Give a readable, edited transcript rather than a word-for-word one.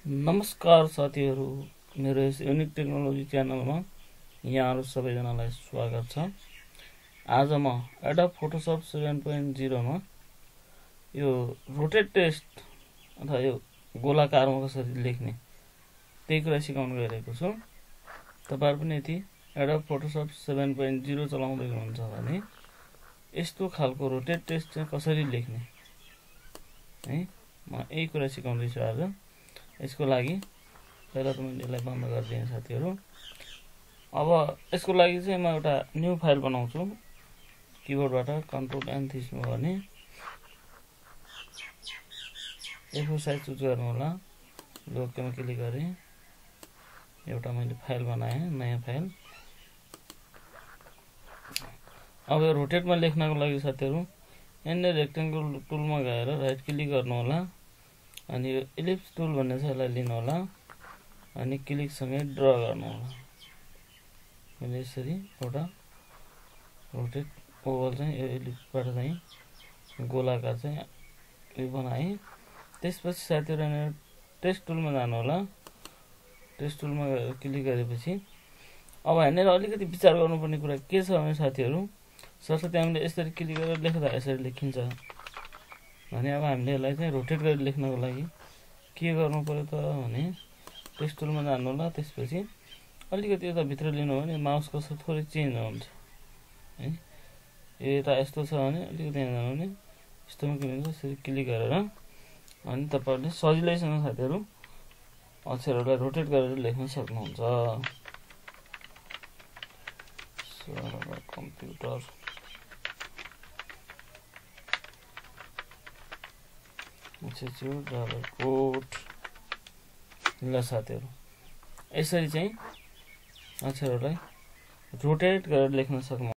नमस्कार साथीहरु, मेरो यस युनिक टेक्नोलोजी च्यानलमा यहाँहरु सबैजनालाई स्वागत छ। आज म एडोब फोटोशप 7.0 मा यो रोटेट टेक्स्ट अथवा यो गोलाकारमा कसरी लेख्ने त्यही कुरा सिकाउन गइरहेको छु। तपाईहरु पनि यदि एडोब फोटोशप 7.0 चलाउँदै हुनुहुन्छ भने यस्तो खालको रोटेट टेक्स्ट चाहिँ कसरी लेख्ने है म यही कुरा सिकाउँदै छु आज। यसको लागि पहिला त मैले यसलाई बन्द गरिदिएँ साथीहरु। अब यसको लागि चाहिँ म एउटा न्यू फाइल बनाउँछु। किबोर्डबाट कन्ट्रोल एन थिच्नु भने A4 साइज चुज गर्नु होला। ओकेमा क्लिक गरे। एउटा मैले फाइल बनाएँ, नयाँ फाइल। अब यो रोटेटमा लेख्नको लागि साथीहरु एन्ड रेक्टेंगल टुलमा गएर राइट क्लिक गर्नु होला। अनि यो इलिप्स टुल भन्ने छ, यसलाई लिनु होला अनि क्लिक सँगै ड्रा गर्नु होला। मैले यसरी एउटा रोटेट ओभल चाहिँ यो इलिप्सबाट चाहिँ गोलाकार चाहिँ यो बनाएँ। त्यसपछि साथीहरु टेक्स्ट टुलमा जानु होला। टेक्स्ट टुलमा क्लिक गरेपछि अब हामीले अलिकति विचार गर्नुपर्ने कुरा के छ भने साथीहरु, सरसर्ती हामीले यसरी क्लिक गरेर लेख्दा यसरी लेखिन्छ भने अब हामीले यसलाई चाहिँ रोटेट गरेर लेख्नको लागि के गर्नु पर्यो त भने टेक्स्ट टुलमा जानु होला। त्यसपछि अलिकति यता भित्र लिनु हो भने माउस कर्सर थोरै चेन्ज हुन्छ है। यता यस्तो छ भने अलिकति यहाँ जानु भने यस्तोमा के हुन्छ, यसरी क्लिक गरेर अनि तपाईहरुले सजिलैसँग साथीहरु अक्षरहरुलाई रोटेट गरेर लेख्न सक्नुहुन्छ। सर्भर कम्प्युटर कोड ल साथीहरु यसरी चाहिँ अक्षरहरुलाई रोटेट गरेर लेख्न सक्नुहुन्छ।